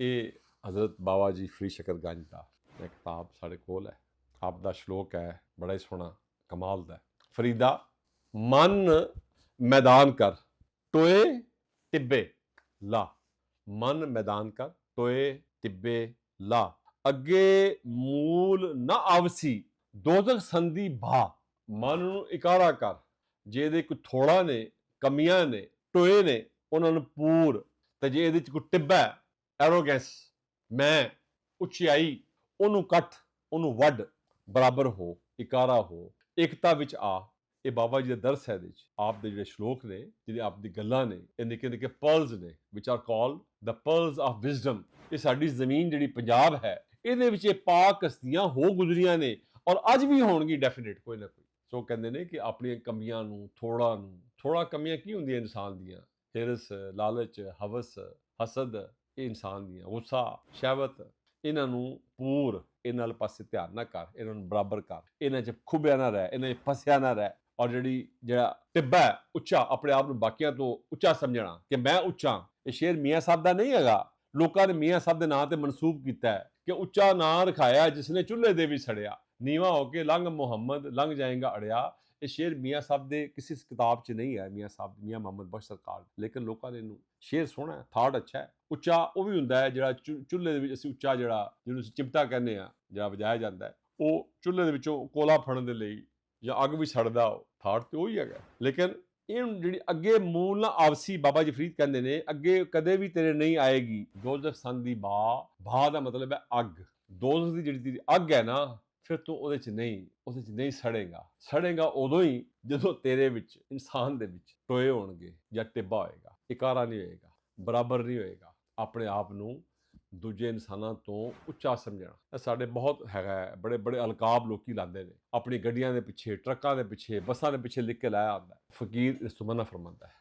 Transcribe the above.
ਇਹ हज़रत बाबा जी फरीद शकरगंज का एक किताब साढ़े कोल है। आपका श्लोक है बड़ा ही सोहना कमाल का। फरीदा मन मैदान कर टोए टिब्बे ला, मन मैदान कर टोए टिब्बे ला, अगे मूल न आवसी दोजख संधी भा। मन नूं इकारा कर, जे ਇਹਦੇ ਕੋਈ ਥੋੜਾ ਨੇ ਕਮੀਆਂ ਨੇ ਟੋਏ ਨੇ ਉਹਨਾਂ ਨੂੰ ਪੂਰ, ਤੇ ਜੇ ਇਹਦੇ ਚ ਕੋਈ ਟਿੱਬਾ ਐਰੋਗੈਂਸ ਮੈਂ ਉਚਾਈ ਉਹਨੂੰ ਕੱਟ, ਉਹਨੂੰ ਵੱਢ, ਬਰਾਬਰ ਹੋ, ਇਕਾਰਾ ਹੋ, ਏਕਤਾ ਵਿੱਚ ਆ। ਇਹ ਬਾਬਾ ਜੀ ਦਾ ਦਰਸ ਹੈ। ਇਹਦੇ ਵਿੱਚ ਆਪ ਦੇ ਜਿਹੜੇ ਸ਼ਲੋਕ ਨੇ, ਜਿਹੜੇ ਆਪ ਦੀ ਗੱਲਾਂ ਨੇ, ਇਹ ਨਿੱਕੇ ਨਿੱਕੇ ਪਰਲਸ ਨੇ ਵਿਚ are called the pearls of wisdom. ਇਹ ਸਾਡੀ ਜ਼ਮੀਨ ਜਿਹੜੀ ਪੰਜਾਬ ਹੈ, ਇਹਦੇ ਵਿੱਚ ਇਹ ਪਾਕ ਹਸਤੀਆਂ ਹੋ ਗੁਜ਼ਰੀਆਂ ਨੇ ਔਰ ਅੱਜ ਵੀ ਹੋਣਗੀ ਡੈਫੀਨੇਟ ਕੋਈ ਨਾ ਕੋਈ। ਸੋ ਕਹਿੰਦੇ ਨੇ ਕਿ ਆਪਣੀਆਂ ਕਮੀਆਂ ਨੂੰ ਥੋੜਾ ਕਮੀਆਂ ਕੀ ਹੁੰਦੀਆਂ ਇਨਸਾਨ ਦੀਆਂ? ਹਿਰਸ, ਲਾਲਚ, ਹਵਸ, ਹਸਦ, ਇਹ ਇਨਸਾਨ ਦੀਆਂ, ਗੁੱਸਾ, ਸ਼ਹਿਵਤ, ਇਹਨਾਂ ਨੂੰ ਪੂਰ, ਇਹਨਾਂ ਵਾਲੇ ਪਾਸੇ ਧਿਆਨ ਨਾ ਕਰ, ਇਹਨਾਂ ਨੂੰ ਬਰਾਬਰ ਕਰ, ਇਹਨਾਂ 'ਚ ਖੁੱਬਿਆ ਨਾ ਰਹਿ, ਇਹਨਾਂ 'ਚ ਫਸਿਆ ਨਾ ਰਹਿ। ਔਰ ਜਿਹੜਾ ਟਿੱਬਾ ਉੱਚਾ, ਆਪਣੇ ਆਪ ਨੂੰ ਬਾਕੀਆਂ ਤੋਂ ਉੱਚਾ ਸਮਝਣਾ ਕਿ ਮੈਂ ਉੱਚਾ, ਇਹ ਸ਼ੇਰ ਮੀਆਂ ਸਾਹਿਬ ਦਾ ਨਹੀਂ ਹੈਗਾ। ਲੋਕਾਂ ਨੇ ਮੀਆਂ ਸਾਹਿਬ ਦੇ ਨਾਂ ਤੇ ਮਨਸੂਬ ਕੀਤਾ ਹੈ ਕਿ ਉੱਚਾ ਨਾਂ ਰਖਾਇਆ ਜਿਸਨੇ ਚੁੱਲ੍ਹੇ ਦੇ ਵੀ ਸੜਿਆ, ਨੀਵਾਂ ਹੋ ਕੇ ਲੰਘ ਮੁਹੰਮਦ ਲੰਘ ਜਾਏਗਾ ਅੜਿਆ। ਇਹ ਸ਼ੇਰ ਮੀਆਂ ਸਾਹਿਬ ਦੇ ਕਿਸੇ ਕਿਤਾਬ 'ਚ ਨਹੀਂ ਹੈ, ਮੀਆਂ ਸਾਹਿਬ, ਮੀਆਂ ਮੁਹੰਮਦ ਬਖਸ਼ ਸਰਕਾਰ, ਲੇਕਿਨ ਲੋਕਾਂ ਨੇ ਇਹਨੂੰ ਸ਼ੇਰ ਸੋਹਣਾ, ਥਾਟ ਅੱਛਾ ਹੈ। ਉੱਚਾ ਉਹ ਵੀ ਹੁੰਦਾ ਹੈ ਜਿਹੜਾ ਚੁੱਲ੍ਹੇ ਦੇ ਵਿੱਚ ਅਸੀਂ ਉੱਚਾ, ਜਿਹਨੂੰ ਅਸੀਂ ਚਿਮਟਾ ਕਹਿੰਦੇ ਆ, ਜਿਹੜਾ ਵਜਾਇਆ ਜਾਂਦਾ ਹੈ, ਉਹ ਚੁੱਲ੍ਹੇ ਦੇ ਵਿੱਚੋਂ ਕੋਲਾ ਫੜਨ ਦੇ ਲਈ ਜਾਂ ਅੱਗ ਵੀ ਛੱਡਦਾ, ਉਹ ਥਾਟ ਤੇ ਉਹੀ ਹੈਗਾ। ਲੇਕਿਨ ਇਹ ਜਿਹੜੀ ਅੱਗੇ ਮੂਲ ਨਾ ਆਵਸੀ, ਬਾਬਾ ਜੀ ਫਰੀਦ ਕਹਿੰਦੇ ਨੇ, ਅੱਗੇ ਕਦੇ ਵੀ ਤੇਰੇ ਨਹੀਂ ਆਏਗੀ ਦੋਜ਼ਖ ਸੰਦੀ ਭਾ ਦਾ ਮਤਲਬ ਹੈ ਅੱਗ। ਦੋਜ਼ਖ ਦੀ ਜਿਹੜੀ ਤੇਰੀ ਅੱਗ ਹੈ ਨਾ, ਫਿਰ ਤੂੰ ਉਹਦੇ 'ਚ ਨਹੀਂ ਸੜੇਗਾ ਉਦੋਂ ਹੀ ਜਦੋਂ ਤੇਰੇ ਵਿੱਚ, ਇਨਸਾਨ ਦੇ ਵਿੱਚ ਟੋਏ ਹੋਣਗੇ ਜਾਂ ਟਿੱਬਾ ਹੋਏਗਾ, ਇਕਾਰਾ ਨਹੀਂ ਹੋਏਗਾ, ਬਰਾਬਰ ਨਹੀਂ ਹੋਏਗਾ, ਆਪਣੇ ਆਪ ਨੂੰ ਦੂਜੇ ਇਨਸਾਨਾਂ ਤੋਂ ਉੱਚਾ ਸਮਝਣਾ। ਇਹ ਸਾਡੇ ਬਹੁਤ ਹੈਗਾ, ਬੜੇ ਬੜੇ ਅਲਕਾਬ ਲੋਕੀ ਲਾਉਂਦੇ ਨੇ ਆਪਣੀ ਗੱਡੀਆਂ ਦੇ ਪਿੱਛੇ, ਟਰੱਕਾਂ ਦੇ ਪਿੱਛੇ, ਬੱਸਾਂ ਦੇ ਪਿੱਛੇ ਲਿਖ ਕੇ ਲਾਇਆ ਹੁੰਦਾ। ਫਕੀਰ ਇਸ ਤੋਂ ਮਨਾ ਫਰਮਾਉਂਦਾ ਹੈ।